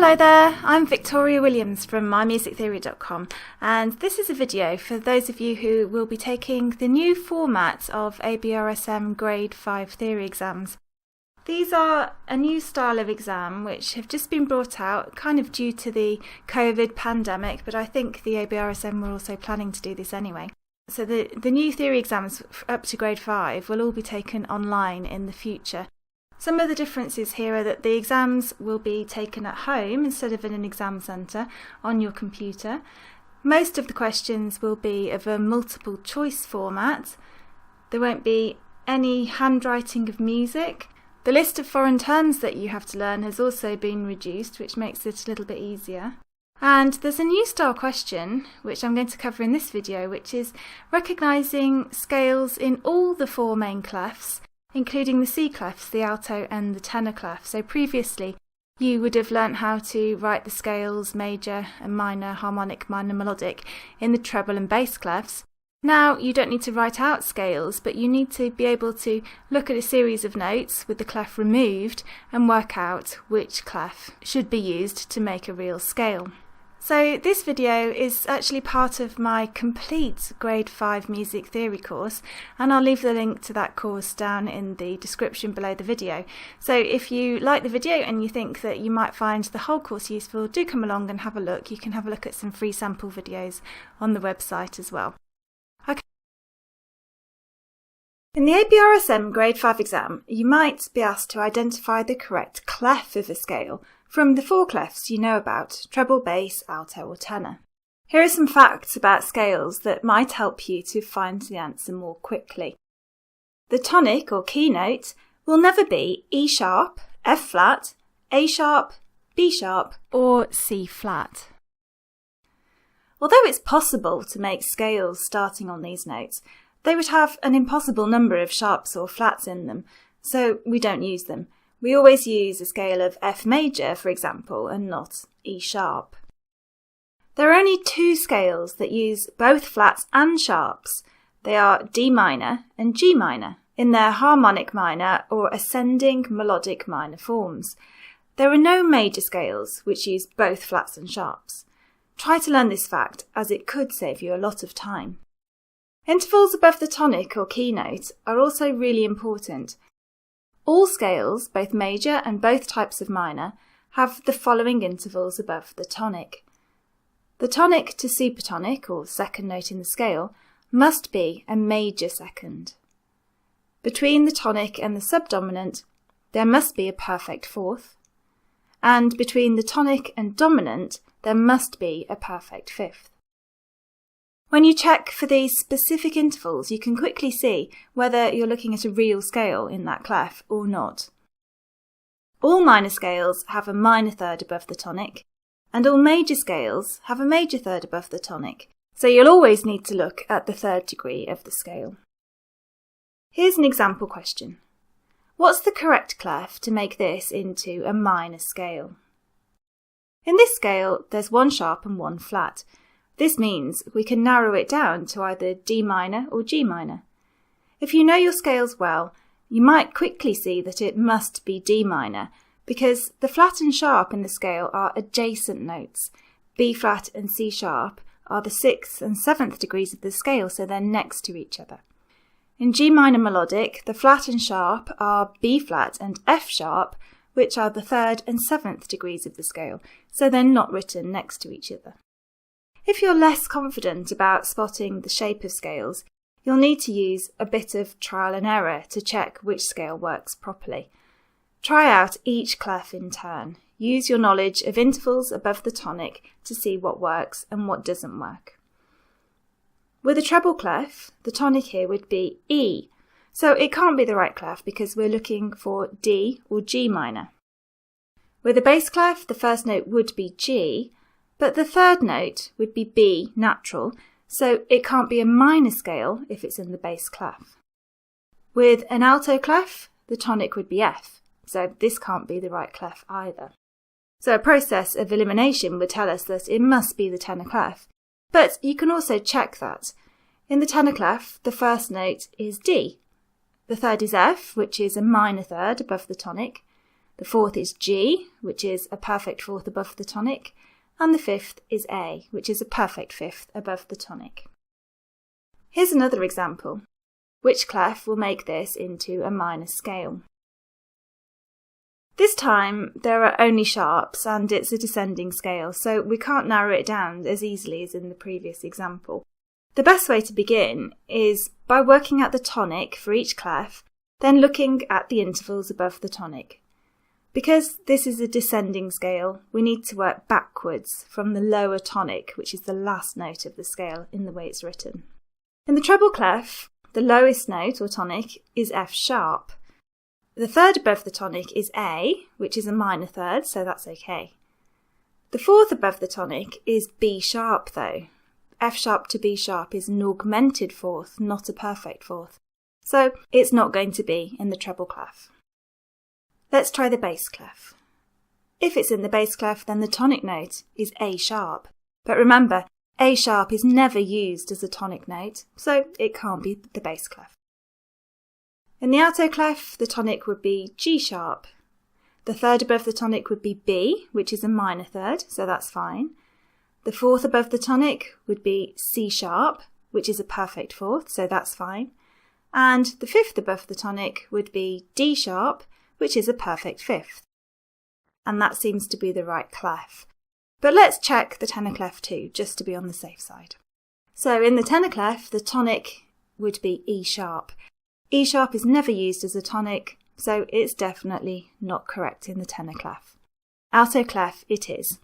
Hello there, I'm Victoria Williams from mymusictheory.com, and this is a video for those of you who will be taking the new format of ABRSM Grade 5 theory exams. These are a new style of exam which have just been brought out kind of due to the COVID pandemic, but I think the ABRSM were also planning to do this anyway. So the new theory exams up to Grade 5 will all be taken online in the future. Some of the differences here are that the exams will be taken at home instead of in an exam centre on your computer. Most of the questions will be of a multiple choice format. There won't be any handwriting of music. The list of foreign terms that you have to learn has also been reduced, which makes it a little bit easier. And there's a new style question, which I'm going to cover in this video, which is recognising scales in all the four main clefs, including the C clefs, the alto and the tenor clef. So previously you would have learnt how to write the scales major and minor, harmonic, minor, melodic in the treble and bass clefs. Now you don't need to write out scales, but you need to be able to look at a series of notes with the clef removed and work out which clef should be used to make a real scale. So this video is actually part of my complete Grade 5 music theory course, and I'll leave the link to that course down in the description below the video. So if you like the video and you think that you might find the whole course useful, do come along and have a look. You can have a look at some free sample videos on the website as well. Okay. In the ABRSM Grade 5 exam, you might be asked to identify the correct clef of a scale from the four clefs you know about: treble, bass, alto or tenor. Here are some facts about scales that might help you to find the answer more quickly. The tonic or key note will never be E sharp, F flat, A sharp, B sharp or C flat. Although it's possible to make scales starting on these notes, they would have an impossible number of sharps or flats in them, so we don't use them. We always use a scale of F major, for example, and not E sharp. There are only two scales that use both flats and sharps. They are D minor and G minor, in their harmonic minor or ascending melodic minor forms. There are no major scales which use both flats and sharps. Try to learn this fact, as it could save you a lot of time. Intervals above the tonic or key note are also really important. All scales, both major and both types of minor, have the following intervals above the tonic. The tonic to supertonic, or second note in the scale, must be a major second. Between the tonic and the subdominant, there must be a perfect fourth, and between the tonic and dominant, there must be a perfect fifth. When you check for these specific intervals, you can quickly see whether you're looking at a real scale in that clef or not. All minor scales have a minor third above the tonic, and all major scales have a major third above the tonic, so you'll always need to look at the third degree of the scale. Here's an example question. What's the correct clef to make this into a minor scale? In this scale, there's one sharp and one flat. This means we can narrow it down to either D minor or G minor. If you know your scales well, you might quickly see that it must be D minor, because the flat and sharp in the scale are adjacent notes. B flat and C sharp are the 6th and 7th degrees of the scale, so they're next to each other. In G minor melodic, the flat and sharp are B flat and F sharp, which are the 3rd and 7th degrees of the scale, so they're not written next to each other. If you're less confident about spotting the shape of scales, you'll need to use a bit of trial and error to check which scale works properly. Try out each clef in turn. Use your knowledge of intervals above the tonic to see what works and what doesn't work. With a treble clef, the tonic here would be E, so it can't be the right clef because we're looking for D or G minor. With a bass clef, the first note would be G, but the third note would be B natural, so it can't be a minor scale if it's in the bass clef. With an alto clef, the tonic would be F, so this can't be the right clef either. So a process of elimination would tell us that it must be the tenor clef, but you can also check that. In the tenor clef, the first note is D. The third is F, which is a minor third above the tonic. The fourth is G, which is a perfect fourth above the tonic, and the fifth is A, which is a perfect fifth above the tonic. Here's another example. Which clef will make this into a minor scale? This time there are only sharps and it's a descending scale, so we can't narrow it down as easily as in the previous example. The best way to begin is by working out the tonic for each clef, then looking at the intervals above the tonic. Because this is a descending scale, we need to work backwards from the lower tonic, which is the last note of the scale in the way it's written. In the treble clef, the lowest note or tonic is F sharp. The third above the tonic is A, which is a minor third, so that's okay. The fourth above the tonic is B sharp though. F sharp to B sharp is an augmented fourth, not a perfect fourth. So it's not going to be in the treble clef. Let's try the bass clef. If it's in the bass clef, then the tonic note is A sharp. But remember, A sharp is never used as a tonic note, so it can't be the bass clef. In the alto clef, the tonic would be G sharp. The third above the tonic would be B, which is a minor third, so that's fine. The fourth above the tonic would be C sharp, which is a perfect fourth, so that's fine. And the fifth above the tonic would be D sharp, which is a perfect fifth. And that seems to be the right clef. But let's check the tenor clef too, just to be on the safe side. So in the tenor clef, the tonic would be E sharp. E sharp is never used as a tonic, so it's definitely not correct in the tenor clef. Alto clef it is.